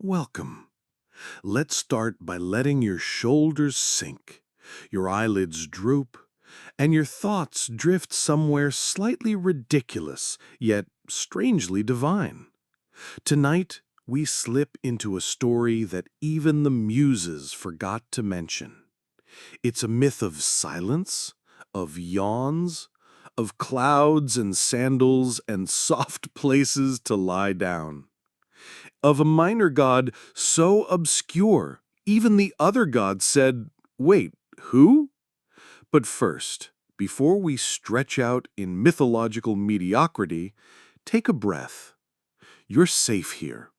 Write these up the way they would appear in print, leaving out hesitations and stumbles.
Welcome. Let's start by letting your shoulders sink, your eyelids droop, and your thoughts drift somewhere slightly ridiculous, yet strangely divine. Tonight, we slip into a story that even the muses forgot to mention. It's a myth of silence, of yawns, of clouds and sandals and soft places to lie down. Of a minor god so obscure, even the other gods said, "Wait, who?" But first, before we stretch out in mythological mediocrity, take a breath. You're safe here.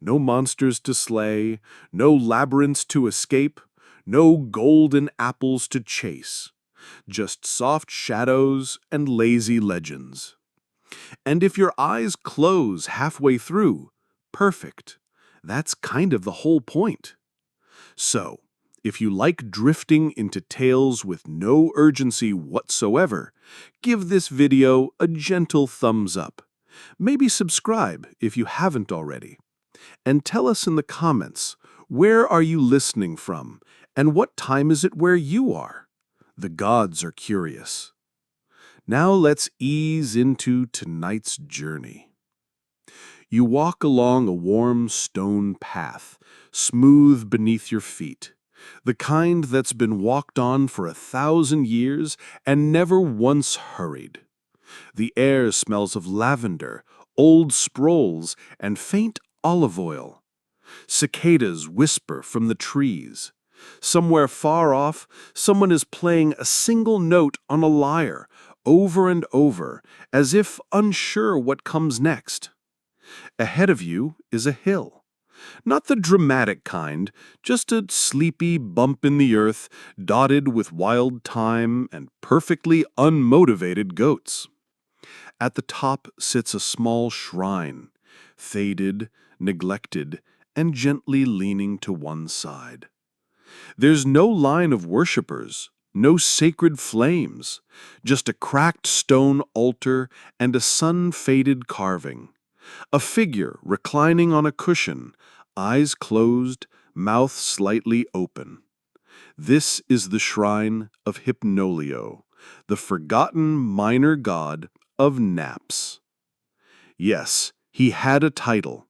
No monsters to slay, no labyrinths to escape, no golden apples to chase. Just soft shadows and lazy legends. And if your eyes close halfway through, perfect. That's kind of the whole point. So, if you like drifting into tales with no urgency whatsoever, give this video a gentle thumbs up. Maybe subscribe if you haven't already. And tell us in the comments, where are you listening from, and what time is it where you are? The gods are curious. Now let's ease into tonight's journey. You walk along a warm stone path, smooth beneath your feet, the kind that's been walked on for 1,000 years and never once hurried. The air smells of lavender, old scrolls, and faint olive oil. Cicadas whisper from the trees. Somewhere far off, someone is playing a single note on a lyre, over and over, as if unsure what comes next. Ahead of you is a hill. Not the dramatic kind, just a sleepy bump in the earth, dotted with wild thyme and perfectly unmotivated goats. At the top sits a small shrine, faded, neglected, and gently leaning to one side. There's no line of worshippers, no sacred flames, just a cracked stone altar and a sun-faded carving. A figure reclining on a cushion, eyes closed, mouth slightly open. This is the shrine of Hypnolio, the forgotten minor god of naps. Yes, he had a title.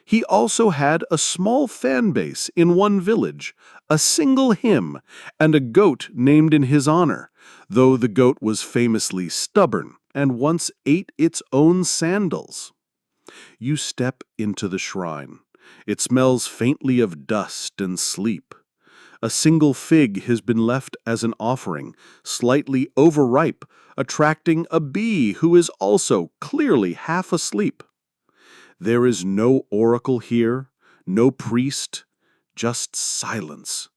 He also had a small fan base in one village, a single hymn, and a goat named in his honor, though the goat was famously stubborn and once ate its own sandals. You step into the shrine. It smells faintly of dust and sleep. A single fig has been left as an offering, slightly overripe, attracting a bee who is also clearly half asleep. There is no oracle here, no priest, just silence,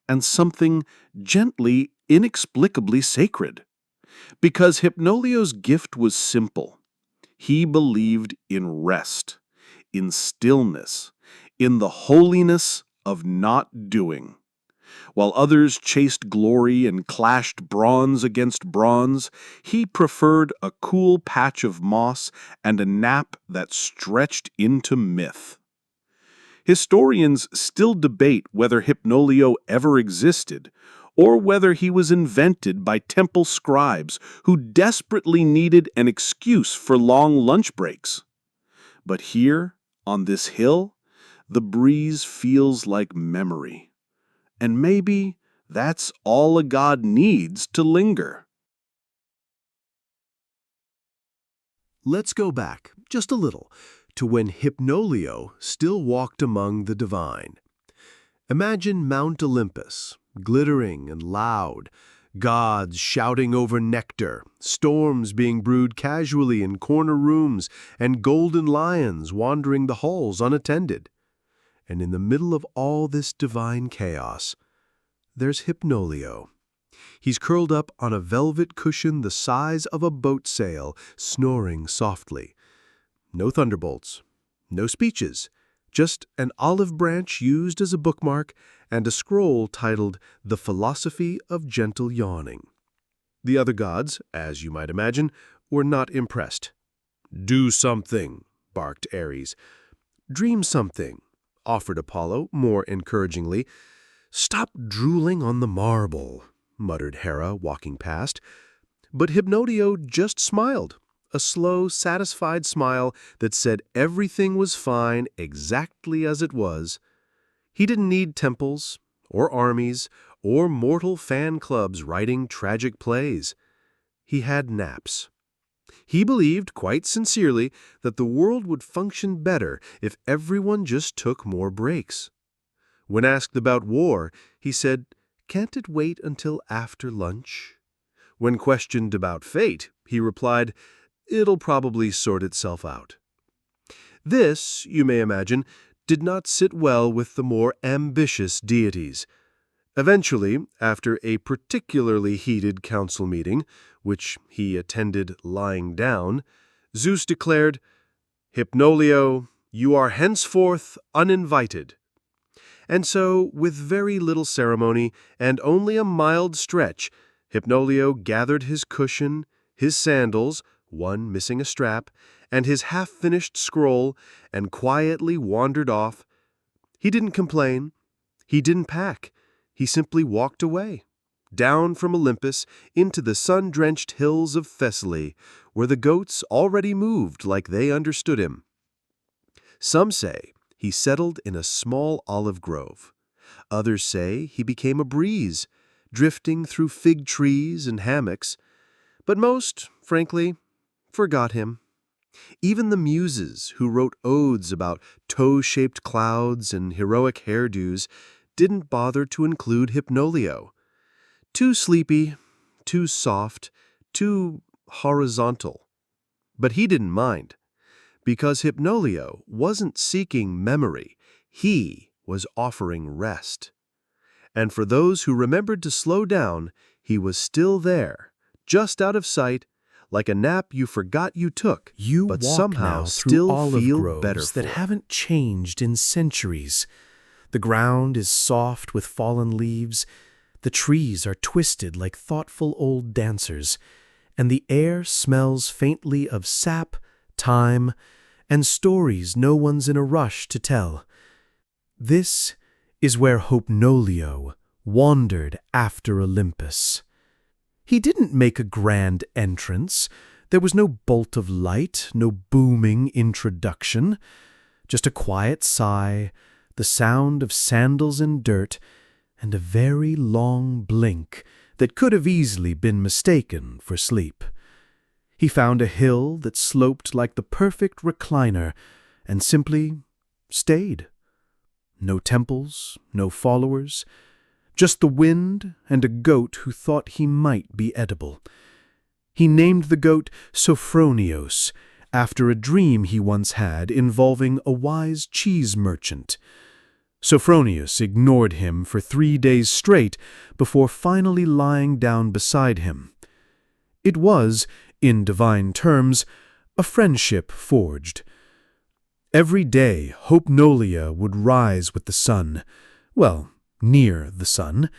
and something gently, inexplicably sacred. Because Hypnolio's gift was simple. He believed in rest, in stillness, in the holiness of not doing. While others chased glory and clashed bronze against bronze, he preferred a cool patch of moss and a nap that stretched into myth. Historians still debate whether Hypnolio ever existed, or whether he was invented by temple scribes who desperately needed an excuse for long lunch breaks. But here, on this hill, the breeze feels like memory. And maybe that's all a god needs to linger. Let's go back, just a little, to when Hypnolio still walked among the divine. Imagine Mount Olympus, glittering and loud, gods shouting over nectar, storms being brewed casually in corner rooms, and golden lions wandering the halls unattended. And in the middle of all this divine chaos, there's Hypnolio. He's curled up on a velvet cushion the size of a boat sail, snoring softly. No thunderbolts, no speeches, just an olive branch used as a bookmark and a scroll titled The Philosophy of Gentle Yawning. The other gods, as you might imagine, were not impressed. "Do something," barked Ares. "Dream something. offered Apollo more encouragingly. "Stop drooling on the marble," muttered Hera, walking past. But Hypnodio just smiled, a slow, satisfied smile that said everything was fine exactly as it was. He didn't need temples, or armies, or mortal fan clubs writing tragic plays. He had naps. He believed, quite sincerely, that the world would function better if everyone just took more breaks. When asked about war, he said, "Can't it wait until after lunch?" When questioned about fate, he replied, "It'll probably sort itself out." This, you may imagine, did not sit well with the more ambitious deities. Eventually, after a particularly heated council meeting, which he attended lying down, Zeus declared, "Hypnolio, you are henceforth uninvited." And so, with very little ceremony and only a mild stretch, Hypnolio gathered his cushion, his sandals, one missing a strap, and his half-finished scroll, and quietly wandered off. He didn't complain. He didn't pack. He simply walked away, down from Olympus into the sun-drenched hills of Thessaly, where the goats already moved like they understood him. Some say he settled in a small olive grove. Others say he became a breeze, drifting through fig trees and hammocks. But most, frankly, forgot him. Even the muses, who wrote odes about toe-shaped clouds and heroic hairdos, didn't bother to include Hypnolio. Too sleepy, too soft, too horizontal. But he didn't mind, because Hypnolio wasn't seeking memory. He was offering rest. And for those who remembered to slow down, he was still there, just out of sight, like a nap you forgot you took, You but walk somehow now through still olive feel groves better that for. haven't changed in centuries. The ground is soft with fallen leaves, the trees are twisted like thoughtful old dancers, and the air smells faintly of sap, time, and stories no one's in a rush to tell. This is where Hypnolio wandered after Olympus. He didn't make a grand entrance. There was no bolt of light, no booming introduction. Just a quiet sigh, the sound of sandals in dirt, and a very long blink that could have easily been mistaken for sleep. He found a hill that sloped like the perfect recliner and simply stayed. No temples, no followers, just the wind and a goat who thought he might be edible. He named the goat Sophronios, after a dream he once had involving a wise cheese merchant. Sophronius ignored him for 3 days straight before finally lying down beside him. It was, in divine terms, a friendship forged. Every day, Hypnolia would rise with the sun, well, near the sun,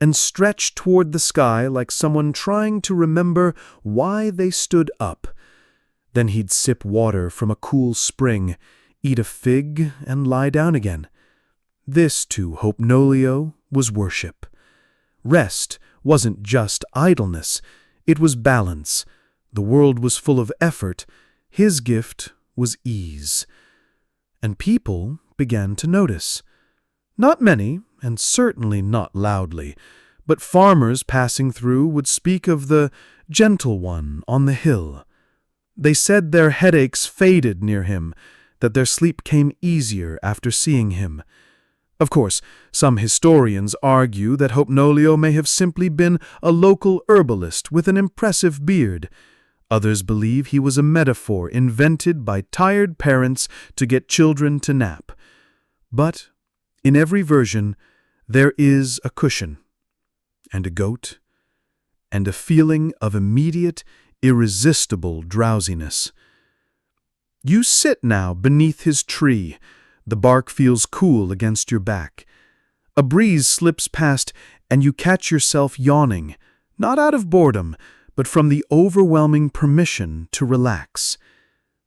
and stretch toward the sky like someone trying to remember why they stood up. Then he'd sip water from a cool spring, eat a fig, and lie down again. This, to Hypnolio, was worship. Rest wasn't just idleness, it was balance. The world was full of effort, his gift was ease. And people began to notice. Not many, and certainly not loudly, but farmers passing through would speak of the gentle one on the hill. They said their headaches faded near him, that their sleep came easier after seeing him. Of course, some historians argue that Hypnolio may have simply been a local herbalist with an impressive beard. Others believe he was a metaphor invented by tired parents to get children to nap. But in every version, there is a cushion, and a goat, and a feeling of immediate, irresistible drowsiness. You sit now beneath his tree. The bark feels cool against your back. A breeze slips past, and you catch yourself yawning, not out of boredom, but from the overwhelming permission to relax.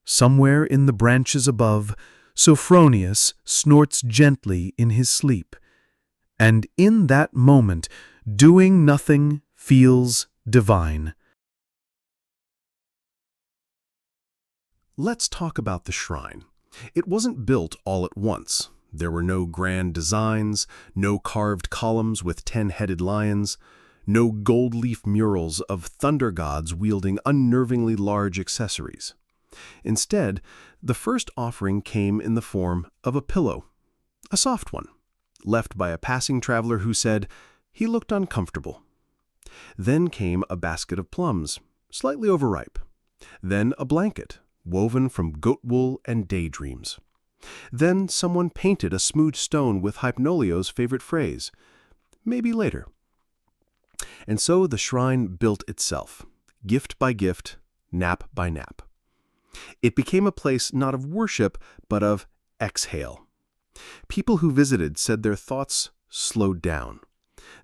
Somewhere in the branches above, Sophronius snorts gently in his sleep, and in that moment, doing nothing feels divine. Let's talk about the shrine. It wasn't built all at once. There were no grand designs, no carved columns with 10-headed lions, no gold leaf murals of thunder gods wielding unnervingly large accessories. Instead, the first offering came in the form of a pillow, a soft one, left by a passing traveler who said he looked uncomfortable. Then came a basket of plums, slightly overripe. Then a blanket, woven from goat wool and daydreams. Then someone painted a smooth stone with Hypnolio's favorite phrase, "Maybe later." And so the shrine built itself, gift by gift, nap by nap. It became a place not of worship, but of exhale. People who visited said their thoughts slowed down,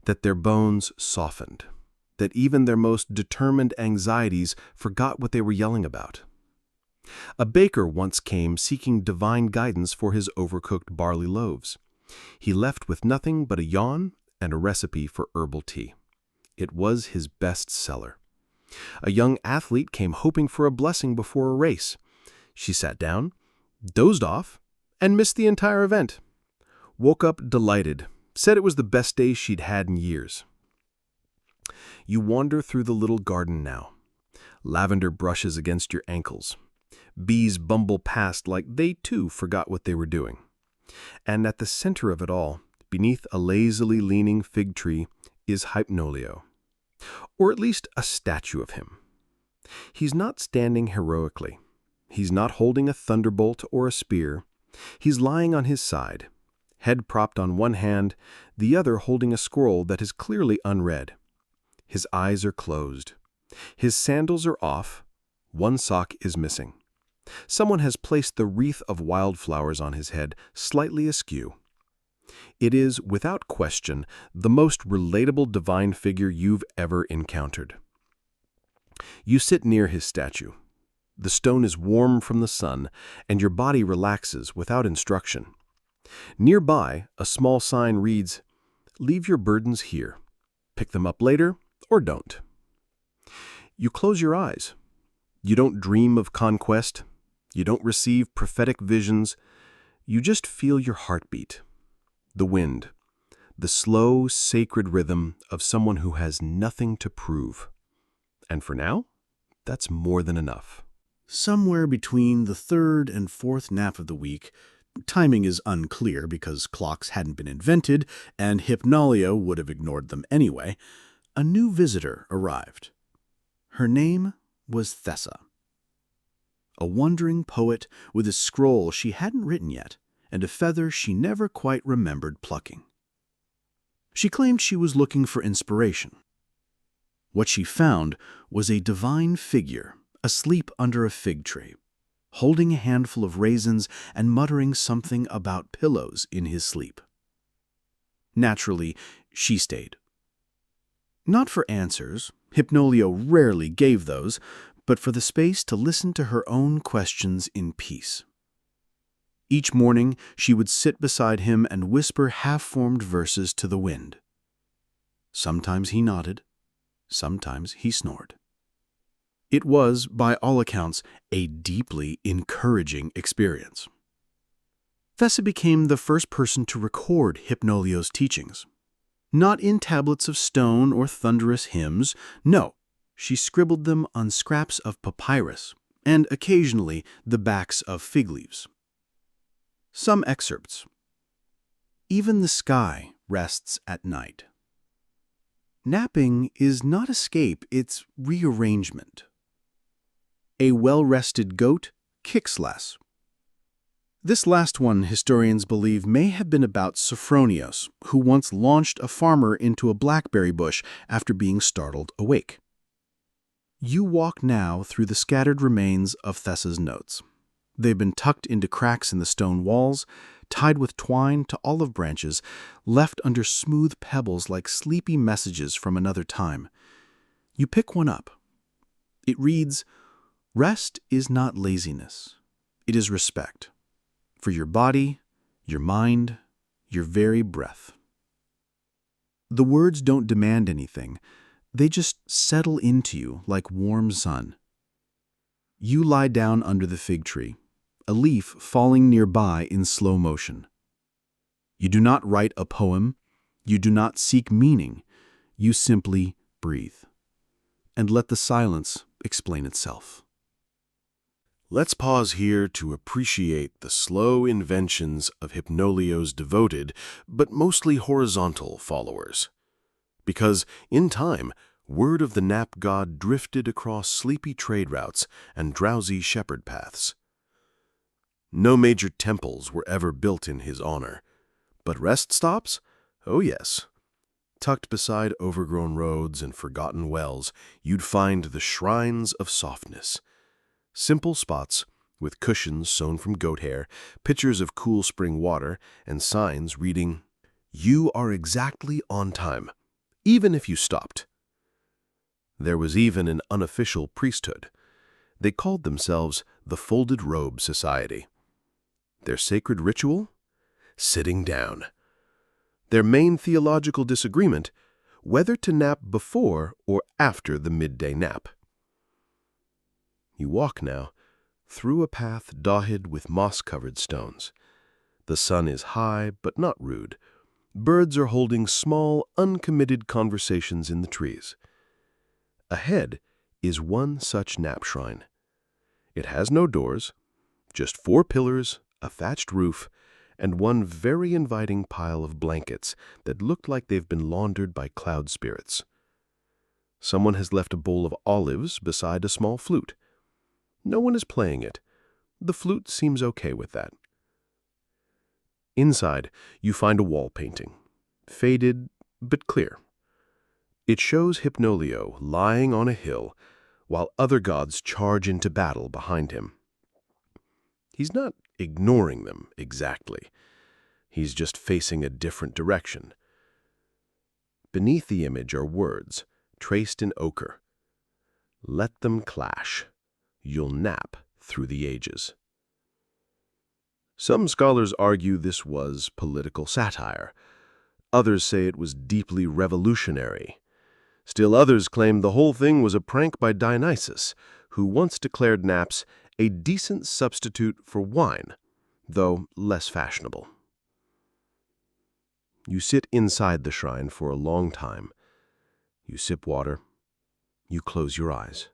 that their bones softened, that even their most determined anxieties forgot what they were yelling about. A baker once came seeking divine guidance for his overcooked barley loaves. He left with nothing but a yawn and a recipe for herbal tea. It was his best seller. A young athlete came hoping for a blessing before a race. She sat down, dozed off, and missed the entire event. Woke up delighted, said it was the best day she'd had in years. You wander through the little garden now. Lavender brushes against your ankles. Bees bumble past like they too forgot what they were doing. And at the center of it all, beneath a lazily leaning fig tree, is Hypnolio. Or at least a statue of him. He's not standing heroically. He's not holding a thunderbolt or a spear. He's lying on his side, head propped on one hand, the other holding a scroll that is clearly unread. His eyes are closed. His sandals are off. One sock is missing. Someone has placed the wreath of wildflowers on his head, slightly askew. It is, without question, the most relatable divine figure you've ever encountered. You sit near his statue. The stone is warm from the sun, and your body relaxes without instruction. Nearby, a small sign reads, "Leave your burdens here. Pick them up later, or don't." You close your eyes. You don't dream of conquest. You don't receive prophetic visions. You just feel your heartbeat, the wind, the slow, sacred rhythm of someone who has nothing to prove. And for now, that's more than enough. Somewhere between the third and fourth nap of the week, timing is unclear because clocks hadn't been invented and Hypnolio would have ignored them anyway, a new visitor arrived. Her name was Thessa. A wandering poet with a scroll she hadn't written yet and a feather she never quite remembered plucking. She claimed she was looking for inspiration. What she found was a divine figure asleep under a fig tree, holding a handful of raisins and muttering something about pillows in his sleep. Naturally, she stayed. Not for answers, Hypnolio rarely gave those, but for the space to listen to her own questions in peace. Each morning, she would sit beside him and whisper half-formed verses to the wind. Sometimes he nodded, sometimes he snored. It was, by all accounts, a deeply encouraging experience. Thessa became the first person to record Hypnolio's teachings. Not in tablets of stone or thunderous hymns, no, she scribbled them on scraps of papyrus and occasionally the backs of fig leaves. Some excerpts. Even the sky rests at night. Napping is not escape, it's rearrangement. A well-rested goat kicks less. This last one, historians believe, may have been about Sophronios, who once launched a farmer into a blackberry bush after being startled awake. You walk now through the scattered remains of Thessa's notes. They've been tucked into cracks in the stone walls, tied with twine to olive branches, left under smooth pebbles like sleepy messages from another time. You pick one up. It reads, "Rest is not laziness. It is respect. for your body, your mind, your very breath. The words don't demand anything. They just settle into you like warm sun. You lie down under the fig tree, a leaf falling nearby in slow motion. You do not write a poem. You do not seek meaning. You simply breathe and let the silence explain itself. Let's pause here to appreciate the slow inventions of Hypnolio's devoted, but mostly horizontal followers. Because, in time, word of the nap god drifted across sleepy trade routes and drowsy shepherd paths. No major temples were ever built in his honor, but rest stops? Oh yes. Tucked beside overgrown roads and forgotten wells, you'd find the shrines of softness. Simple spots with cushions sewn from goat hair, pitchers of cool spring water, and signs reading, "You are exactly on time, even if you stopped." There was even an unofficial priesthood. They called themselves the Folded Robe Society. Their sacred ritual? Sitting down. Their main theological disagreement, whether to nap before or after the midday nap. You walk now, through a path dotted with moss-covered stones. The sun is high, but not rude. Birds are holding small, uncommitted conversations in the trees. Ahead is one such nap shrine. It has no doors, just 4 pillars, a thatched roof, and one very inviting pile of blankets that looked like they've been laundered by cloud spirits. Someone has left a bowl of olives beside a small flute. No one is playing it. The flute seems okay with that. Inside, you find a wall painting, faded but clear. It shows Hypnolio lying on a hill while other gods charge into battle behind him. He's not ignoring them exactly. He's just facing a different direction. Beneath the image are words, traced in ochre. Let them clash. You'll nap through the ages. Some scholars argue this was political satire. Others say it was deeply revolutionary. Still others claim the whole thing was a prank by Dionysus, who once declared naps a decent substitute for wine, though less fashionable. You sit inside the shrine for a long time. You sip water. You close your eyes.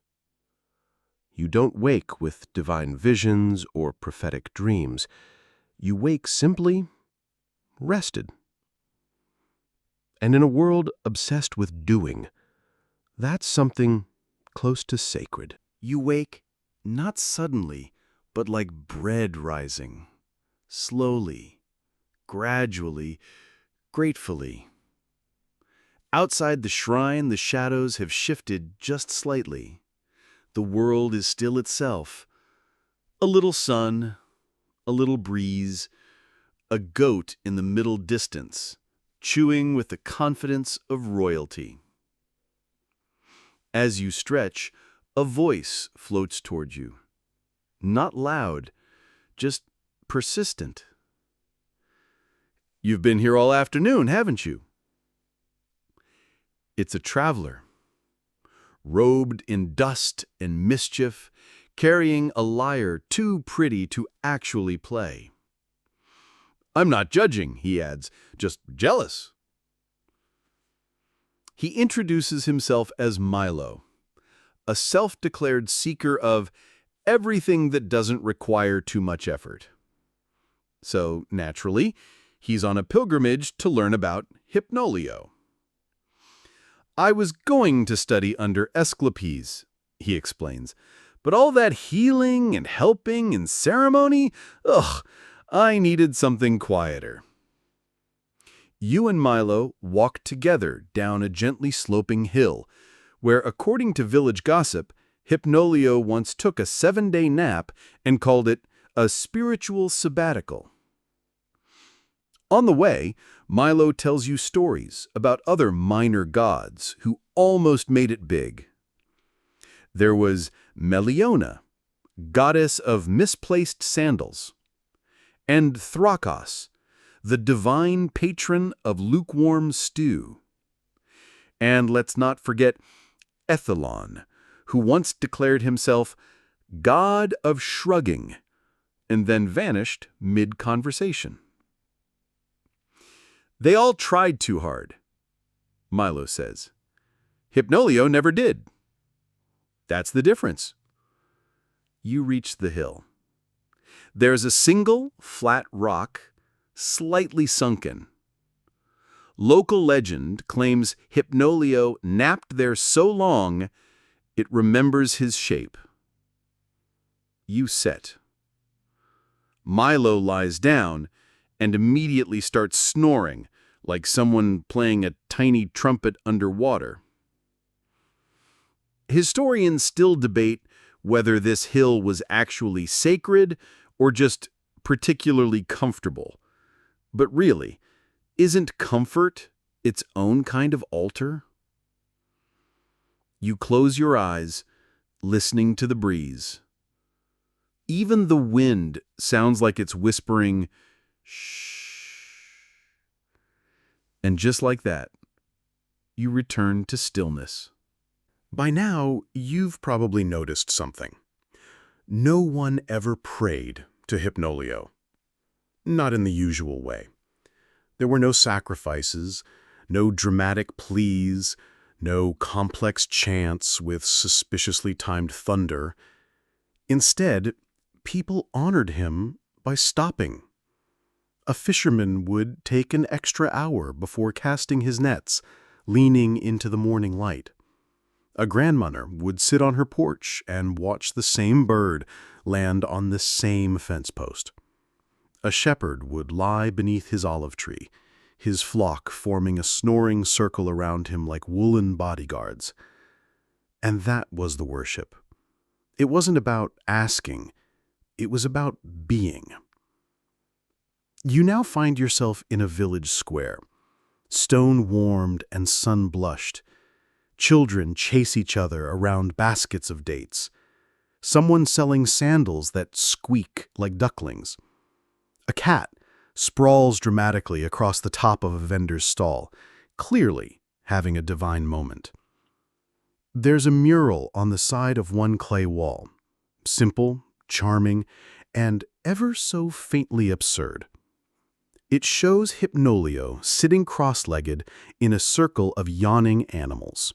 You don't wake with divine visions or prophetic dreams. You wake simply rested. And in a world obsessed with doing, that's something close to sacred. You wake not suddenly, but like bread rising, slowly, gradually, gratefully. Outside the shrine, the shadows have shifted just slightly. The world is still itself. A little sun, a little breeze, a goat in the middle distance, chewing with the confidence of royalty. As you stretch, a voice floats toward you. Not loud, just persistent. "You've been here all afternoon, haven't you?" It's a traveler, robed in dust and mischief, carrying a lyre too pretty to actually play. "I'm not judging," he adds, "just jealous." He introduces himself as Milo, a self-declared seeker of everything that doesn't require too much effort. So, naturally, he's on a pilgrimage to learn about Hypnolio. "I was going to study under Asclepius," he explains, "but all that healing and helping and ceremony, I needed something quieter." You and Milo walk together down a gently sloping hill, where, according to village gossip, Hypnolio once took a 7-day nap and called it a spiritual sabbatical. On the way, Milo tells you stories about other minor gods who almost made it big. There was Meliona, goddess of misplaced sandals, and Thrakos, the divine patron of lukewarm stew. And let's not forget Ethelon, who once declared himself God of shrugging, and then vanished mid-conversation. They all tried too hard, Milo says. Hypnolio never did. That's the difference. You reach the hill. There's a single flat rock, slightly sunken. Local legend claims Hypnolio napped there so long it remembers his shape. You set. Milo lies down and immediately starts snoring, like someone playing a tiny trumpet underwater. Historians still debate whether this hill was actually sacred or just particularly comfortable. But really, isn't comfort its own kind of altar? You close your eyes, listening to the breeze. Even the wind sounds like it's whispering, shh. And just like that, you return to stillness. By now, you've probably noticed something. No one ever prayed to Hypnolio. Not in the usual way. There were no sacrifices, no dramatic pleas, no complex chants with suspiciously timed thunder. Instead, people honored him by stopping. A fisherman would take an extra hour before casting his nets, leaning into the morning light. A grandmother would sit on her porch and watch the same bird land on the same fence post. A shepherd would lie beneath his olive tree, his flock forming a snoring circle around him like woolen bodyguards. And that was the worship. It wasn't about asking, it was about being. You now find yourself in a village square, stone-warmed and sun-blushed. Children chase each other around baskets of dates. Someone selling sandals that squeak like ducklings. A cat sprawls dramatically across the top of a vendor's stall, clearly having a divine moment. There's a mural on the side of one clay wall, simple, charming, and ever so faintly absurd. It shows Hypnolio sitting cross-legged in a circle of yawning animals.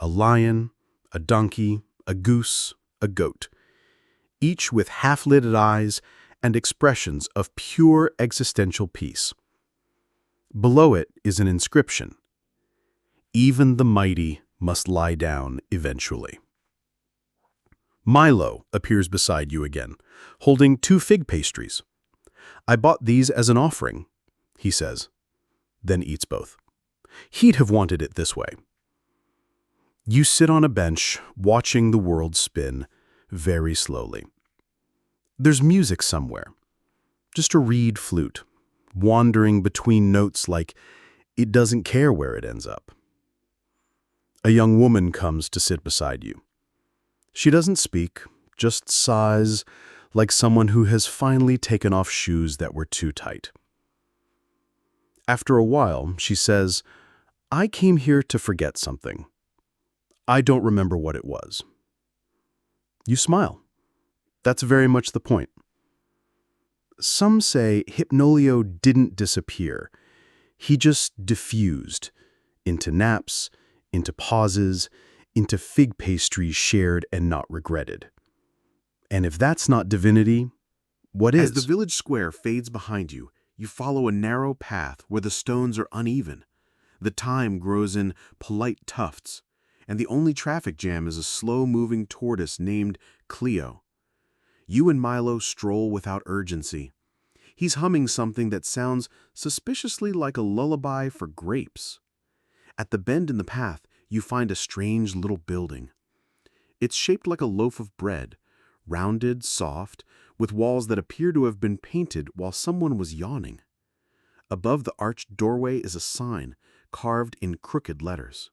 A lion, a donkey, a goose, a goat, each with half-lidded eyes and expressions of pure existential peace. Below it is an inscription: "Even the mighty must lie down eventually." Milo appears beside you again, holding 2 fig pastries. "I bought these as an offering," he says, then eats both. He'd have wanted it this way. You sit on a bench, watching the world spin, very slowly. There's music somewhere, just a reed flute, wandering between notes like it doesn't care where it ends up. A young woman comes to sit beside you. She doesn't speak, just sighs like someone who has finally taken off shoes that were too tight. After a while, she says, "I came here to forget something. I don't remember what it was." You smile. That's very much the point. Some say Hypnolio didn't disappear. He just diffused into naps, into pauses, into fig pastries shared and not regretted. And if that's not divinity, what is? As the village square fades behind you, you follow a narrow path where the stones are uneven. The thyme grows in polite tufts, and the only traffic jam is a slow-moving tortoise named Cleo. You and Milo stroll without urgency. He's humming something that sounds suspiciously like a lullaby for grapes. At the bend in the path, you find a strange little building. It's shaped like a loaf of bread, rounded, soft, with walls that appear to have been painted while someone was yawning. Above the arched doorway is a sign carved in crooked letters: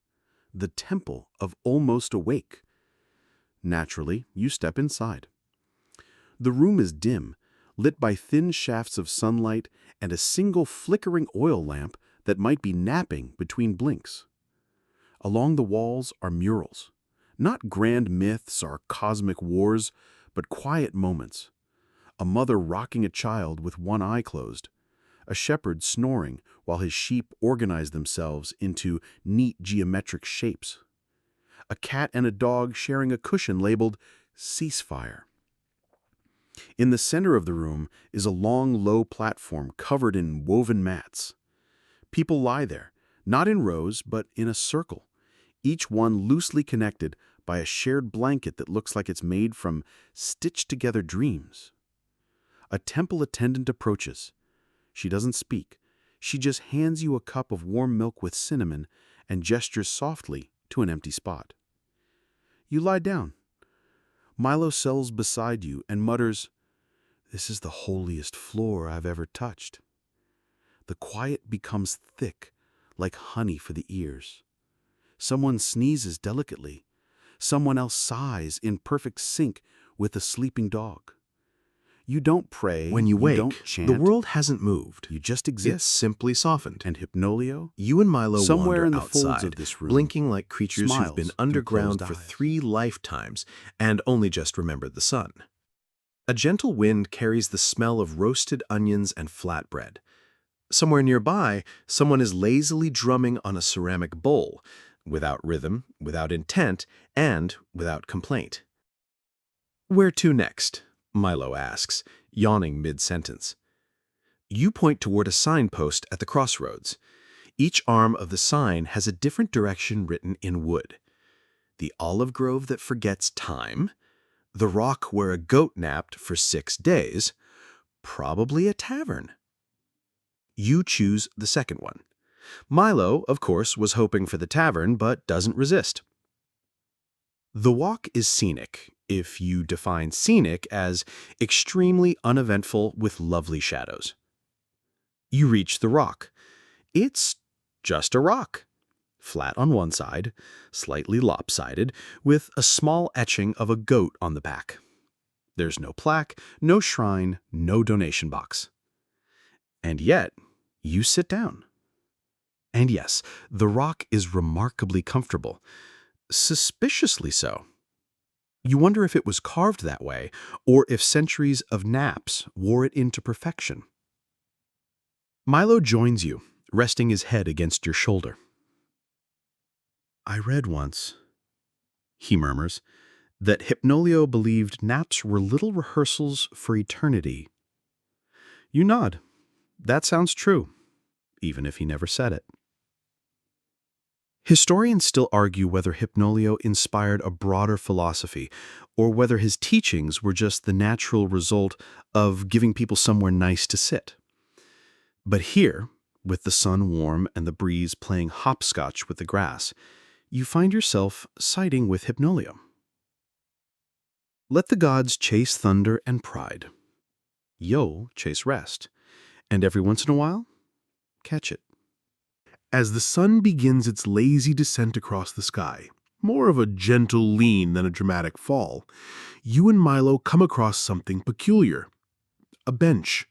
"The Temple of Almost Awake." Naturally, you step inside. The room is dim, lit by thin shafts of sunlight and a single flickering oil lamp that might be napping between blinks. Along the walls are murals, not grand myths or cosmic wars, but quiet moments. A mother rocking a child with one eye closed, a shepherd snoring while his sheep organize themselves into neat geometric shapes, a cat and a dog sharing a cushion labeled ceasefire. In the center of the room is a long, low platform covered in woven mats. People lie there, not in rows, but in a circle, each one loosely connected by a shared blanket that looks like it's made from stitched-together dreams. A temple attendant approaches. She doesn't speak. She just hands you a cup of warm milk with cinnamon and gestures softly to an empty spot. You lie down. Milo settles beside you and mutters, "This is the holiest floor I've ever touched." The quiet becomes thick, like honey for the ears. Someone sneezes delicately. Someone else sighs in perfect sync with the sleeping dog. You don't pray. When you wake, don't chant. the world hasn't moved. You just It's exist. simply softened. And Hypnolio, You and Milo somewhere wander in the folds outside, of this room, blinking like creatures who've smiles been through underground closed for eyes. 3 lifetimes and only just remembered the sun. A gentle wind carries the smell of roasted onions and flatbread. Somewhere nearby, someone is lazily drumming on a ceramic bowl, without rhythm, without intent, and without complaint. "Where to next?" Milo asks, yawning mid-sentence. You point toward a signpost at the crossroads. Each arm of the sign has a different direction written in wood. The olive grove that forgets time, the rock where a goat napped for 6 days, probably a tavern. You choose the second one. Milo, of course, was hoping for the tavern, but doesn't resist. The walk is scenic, if you define scenic as extremely uneventful with lovely shadows. You reach the rock. It's just a rock. Flat on one side, slightly lopsided, with a small etching of a goat on the back. There's no plaque, no shrine, no donation box. And yet, you sit down. And yes, the rock is remarkably comfortable. Suspiciously so. You wonder if it was carved that way, or if centuries of naps wore it into perfection. Milo joins you, resting his head against your shoulder. "I read once," he murmurs, "that Hypnolio believed naps were little rehearsals for eternity." You nod. That sounds true, even if he never said it. Historians still argue whether Hypnolio inspired a broader philosophy, or whether his teachings were just the natural result of giving people somewhere nice to sit. But here, with the sun warm and the breeze playing hopscotch with the grass, you find yourself siding with Hypnolio. Let the gods chase thunder and pride. You'll chase rest, and every once in a while, catch it. As the sun begins its lazy descent across the sky, more of a gentle lean than a dramatic fall, you and Milo come across something peculiar. A bench.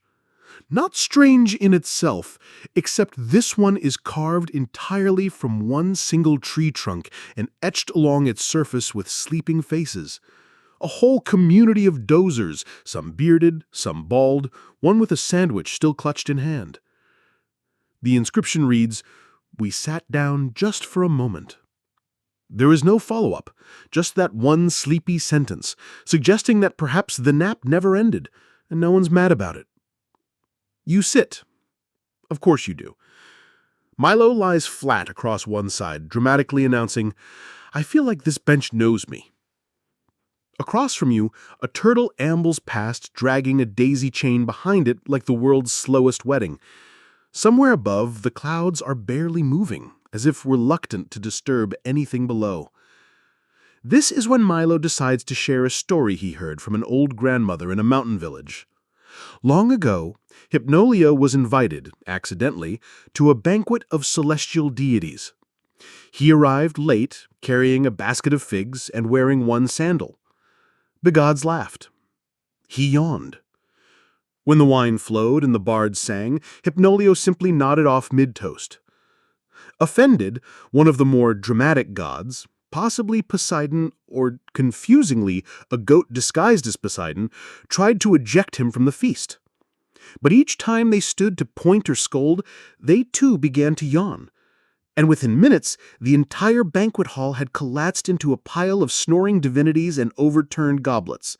Not strange in itself, except this one is carved entirely from one single tree trunk and etched along its surface with sleeping faces. A whole community of dozers, some bearded, some bald, one with a sandwich still clutched in hand. The inscription reads, "We sat down just for a moment." There is no follow-up, just that one sleepy sentence, suggesting that perhaps the nap never ended, and no one's mad about it. You sit. Of course you do. Milo lies flat across one side, dramatically announcing, "I feel like this bench knows me." Across from you, a turtle ambles past, dragging a daisy chain behind it like the world's slowest wedding. Somewhere above, the clouds are barely moving, as if reluctant to disturb anything below. This is when Milo decides to share a story he heard from an old grandmother in a mountain village. Long ago, Hypnolio was invited, accidentally, to a banquet of celestial deities. He arrived late, carrying a basket of figs and wearing one sandal. The gods laughed. He yawned. When the wine flowed and the bards sang, Hypnolio simply nodded off mid-toast. Offended, one of the more dramatic gods, possibly Poseidon or, confusingly, a goat disguised as Poseidon, tried to eject him from the feast. But each time they stood to point or scold, they too began to yawn. And within minutes, the entire banquet hall had collapsed into a pile of snoring divinities and overturned goblets.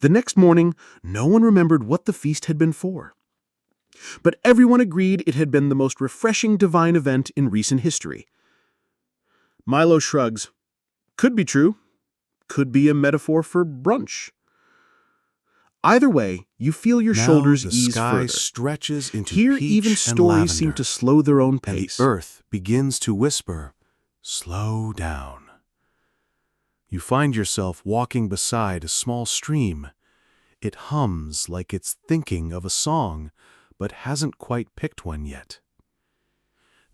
The next morning, no one remembered what the feast had been for. But everyone agreed it had been the most refreshing divine event in recent history. Milo shrugs. Could be true. Could be a metaphor for brunch. Either way, you feel your shoulders the ease sky further. stretches into Here, peach even and stories seem lavender, to slow their own and the pace. earth begins to whisper, "Slow down." You find yourself walking beside a small stream. It hums like it's thinking of a song, but hasn't quite picked one yet.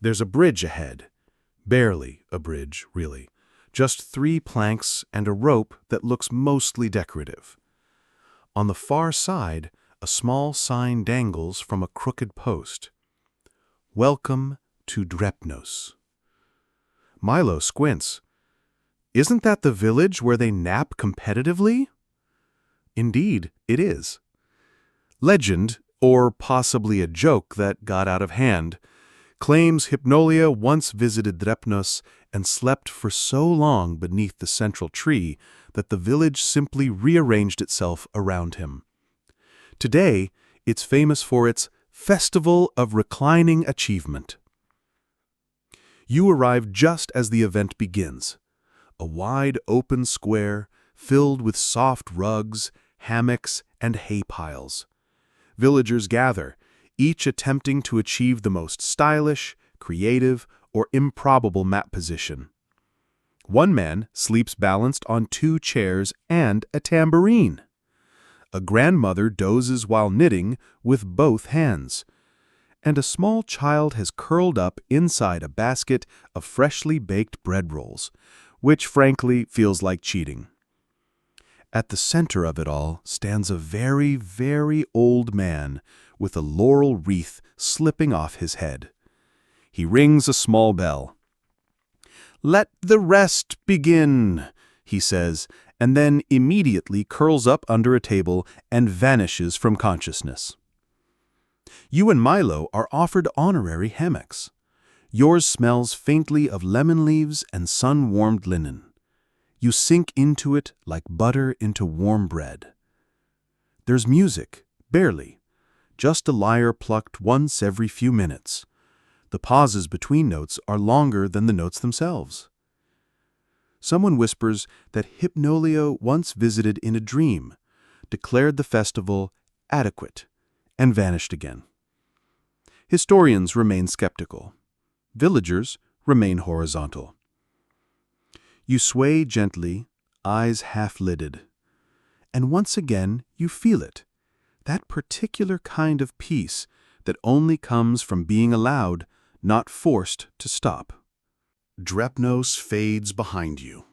There's a bridge ahead. Barely a bridge, really. Just 3 planks and a rope that looks mostly decorative. On the far side, a small sign dangles from a crooked post. Welcome to Drepnos. Milo squints. Isn't that the village where they nap competitively? Indeed, it is. Legend, or possibly a joke that got out of hand, claims Hypnolia once visited Drepnos and slept for so long beneath the central tree that the village simply rearranged itself around him. Today, it's famous for its Festival of Reclining Achievement. You arrive just as the event begins. A wide open square filled with soft rugs, hammocks, and hay piles. Villagers gather, each attempting to achieve the most stylish, creative, or improbable map position. One man sleeps balanced on 2 chairs and a tambourine. A grandmother dozes while knitting with both hands. And a small child has curled up inside a basket of freshly baked bread rolls, which frankly feels like cheating. At the center of it all stands a very, very old man with a laurel wreath slipping off his head. He rings a small bell. "Let the rest begin," he says, and then immediately curls up under a table and vanishes from consciousness. You and Milo are offered honorary hammocks. Yours smells faintly of lemon leaves and sun-warmed linen. You sink into it like butter into warm bread. There's music, barely, just a lyre plucked once every few minutes. The pauses between notes are longer than the notes themselves. Someone whispers that Hypnolio once visited in a dream, declared the festival adequate, and vanished again. Historians remain skeptical. Villagers remain horizontal. You sway gently, eyes half-lidded. And once again, you feel it, that particular kind of peace that only comes from being allowed, not forced to stop. Drepnos fades behind you,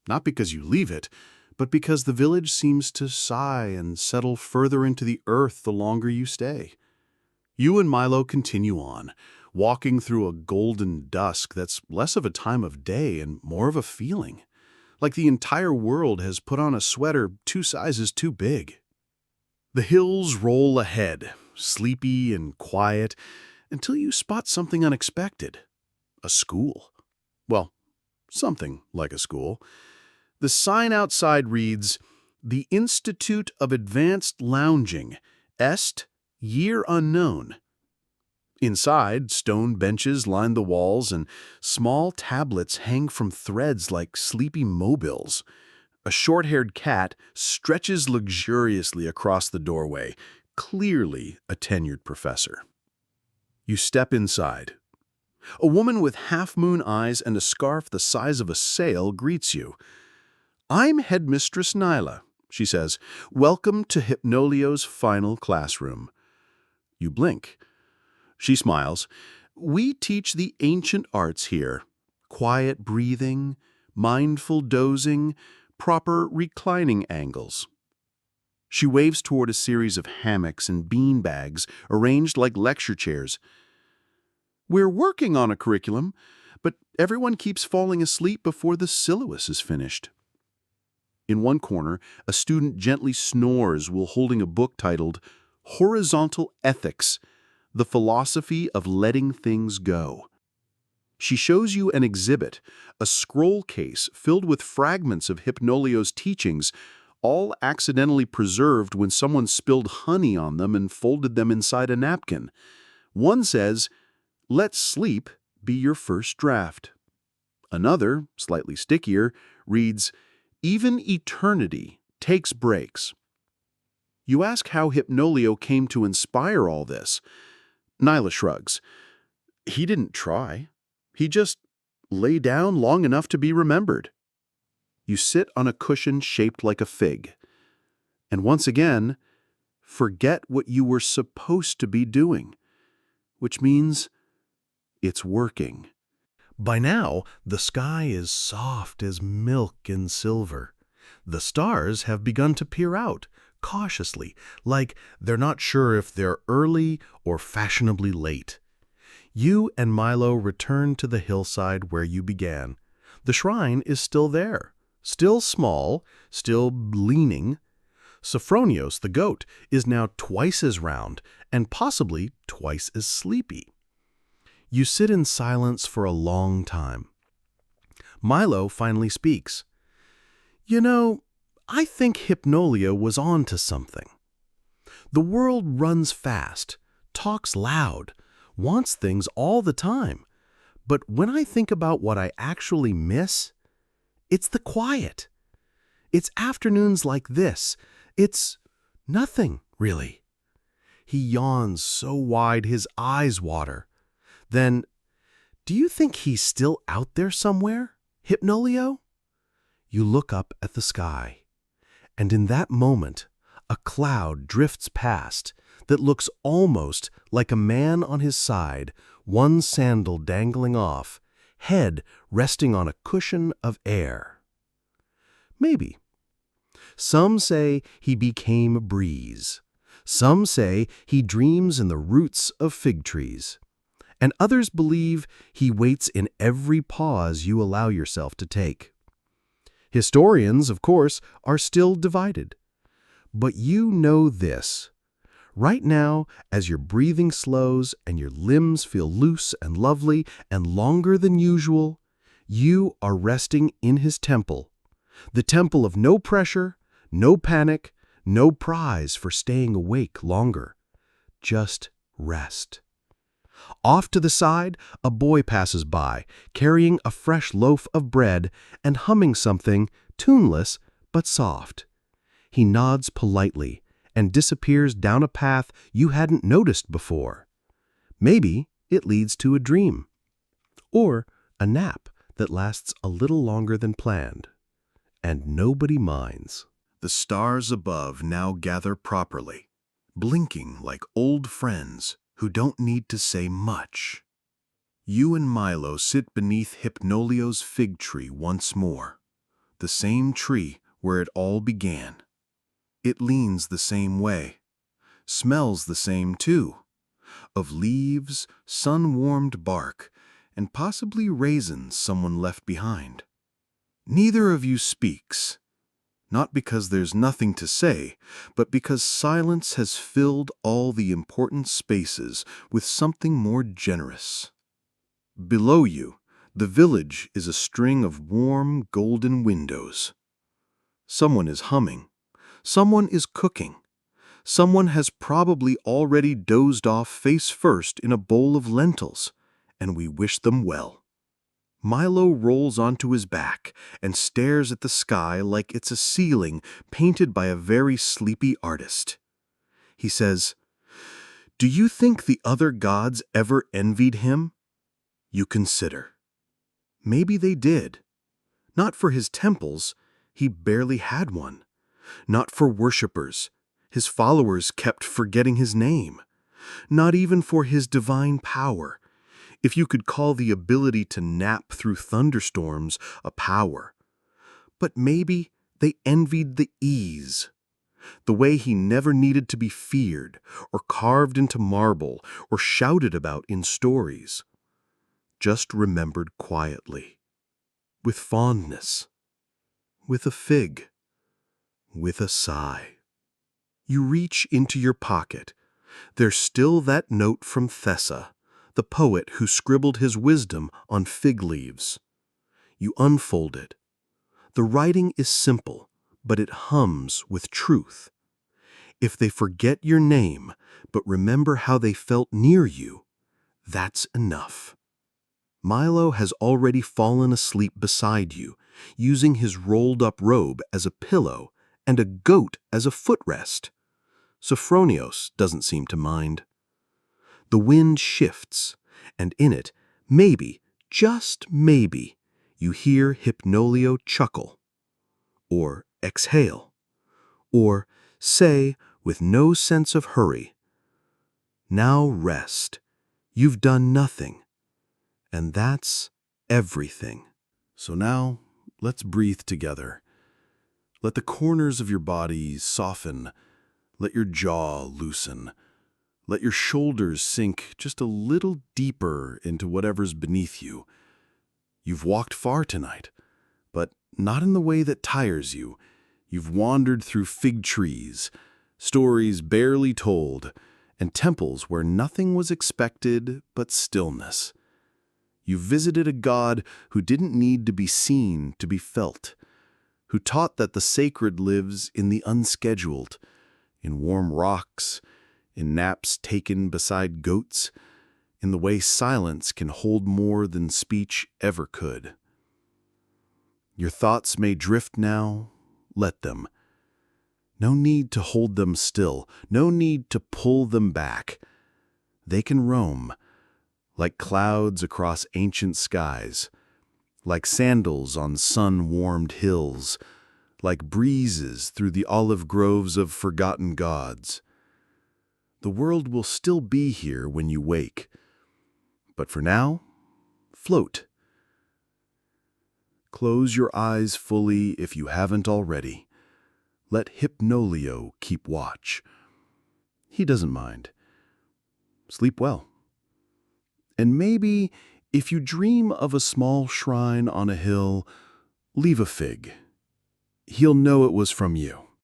not because you leave it, but because the village seems to sigh and settle further into the earth the longer you stay. You and Milo continue on, walking through a golden dusk that's less of a time of day and more of a feeling, like the entire world has put on a sweater 2 sizes too big. The hills roll ahead, sleepy and quiet, until you spot something unexpected. A school. Well, something like a school. The sign outside reads, "The Institute of Advanced Lounging, Est, Year Unknown." Inside, stone benches line the walls and small tablets hang from threads like sleepy mobiles. A short-haired cat stretches luxuriously across the doorway, clearly a tenured professor. You step inside. A woman with half-moon eyes and a scarf the size of a sail greets you. "I'm Headmistress Nyla," she says. "Welcome to Hypnolio's final classroom." You blink. She smiles. "We teach the ancient arts here. Quiet breathing, mindful dozing, proper reclining angles." She waves toward a series of hammocks and bean bags arranged like lecture chairs. We're working on a curriculum, but everyone keeps falling asleep before the syllabus is finished. In one corner, a student gently snores while holding a book titled Horizontal Ethics, The Philosophy of Letting Things Go. She shows you an exhibit, a scroll case filled with fragments of Hypnolio's teachings, all accidentally preserved when someone spilled honey on them and folded them inside a napkin. One says, "Let sleep be your first draft." Another, slightly stickier, reads, "Even eternity takes breaks." You ask how Hypnolio came to inspire all this. Nyla shrugs. He didn't try. He just lay down long enough to be remembered. You sit on a cushion shaped like a fig. And once again, forget what you were supposed to be doing, which means it's working. By now, the sky is soft as milk and silver. The stars have begun to peer out, cautiously, like they're not sure if they're early or fashionably late. You and Milo return to the hillside where you began. The shrine is still there, still small, still leaning. Sophronios, the goat, is now twice as round and possibly twice as sleepy. You sit in silence for a long time. Milo finally speaks. You know, I think Hypnolio was on to something. The world runs fast, talks loud, wants things all the time. But when I think about what I actually miss, it's the quiet. It's afternoons like this. It's nothing, really. He yawns so wide his eyes water. Then, do you think he's still out there somewhere, Hypnolio? You look up at the sky, and in that moment, a cloud drifts past that looks almost like a man on his side, one sandal dangling off, head resting on a cushion of air. Maybe. Some say he became a breeze. Some say he dreams in the roots of fig trees. And others believe he waits in every pause you allow yourself to take. Historians, of course, are still divided. But you know this. Right now, as your breathing slows and your limbs feel loose and lovely and longer than usual, you are resting in his temple. The temple of no pressure, no panic, no prize for staying awake longer. Just rest. Off to the side, a boy passes by, carrying a fresh loaf of bread and humming something tuneless but soft. He nods politely and disappears down a path you hadn't noticed before. Maybe it leads to a dream, or a nap that lasts a little longer than planned. And nobody minds. The stars above now gather properly, blinking like old friends who don't need to say much. You and Milo sit beneath Hypnolio's fig tree once more, the same tree where it all began. It leans the same way, smells the same too, of leaves, sun-warmed bark, and possibly raisins someone left behind. Neither of you speaks, not because there's nothing to say, but because silence has filled all the important spaces with something more generous. Below you, the village is a string of warm, golden windows. Someone is humming. Someone is cooking. Someone has probably already dozed off face first in a bowl of lentils, and we wish them well. Milo rolls onto his back and stares at the sky like it's a ceiling painted by a very sleepy artist. He says, "Do you think the other gods ever envied him?" You consider. Maybe they did. Not for his temples, he barely had one. Not for worshippers, his followers kept forgetting his name. Not even for his divine power, if you could call the ability to nap through thunderstorms a power. But maybe they envied the ease. the way he never needed to be feared or carved into marble or shouted about in stories, just remembered quietly, with fondness, with a fig, with a sigh. You reach into your pocket. There's still that note from Thessa, the poet who scribbled his wisdom on fig leaves. You unfold it. The writing is simple, but it hums with truth. If they forget your name, but remember how they felt near you, that's enough. Milo has already fallen asleep beside you, using his rolled-up robe as a pillow and a goat as a footrest. Sophronios doesn't seem to mind. The wind shifts, and in it, maybe, just maybe, you hear Hypnolio chuckle, or exhale, or say, with no sense of hurry, "Now rest. You've done nothing." And that's everything. So now, let's breathe together. Let the corners of your body soften. Let your jaw loosen. Let your shoulders sink just a little deeper into whatever's beneath you. You've walked far tonight, but not in the way that tires you. You've wandered through fig trees, stories barely told, and temples where nothing was expected but stillness. You visited a god who didn't need to be seen to be felt, who taught that the sacred lives in the unscheduled, in warm rocks, in naps taken beside goats, in the way silence can hold more than speech ever could. Your thoughts may drift now, let them. No need to hold them still, no need to pull them back. They can roam, like clouds across ancient skies, like sandals on sun-warmed hills, like breezes through the olive groves of forgotten gods. The world will still be here when you wake, but for now, float. Close your eyes fully if you haven't already. Let Hypnolio keep watch. He doesn't mind. Sleep well. And maybe, if you dream of a small shrine on a hill, leave a fig. He'll know it was from you.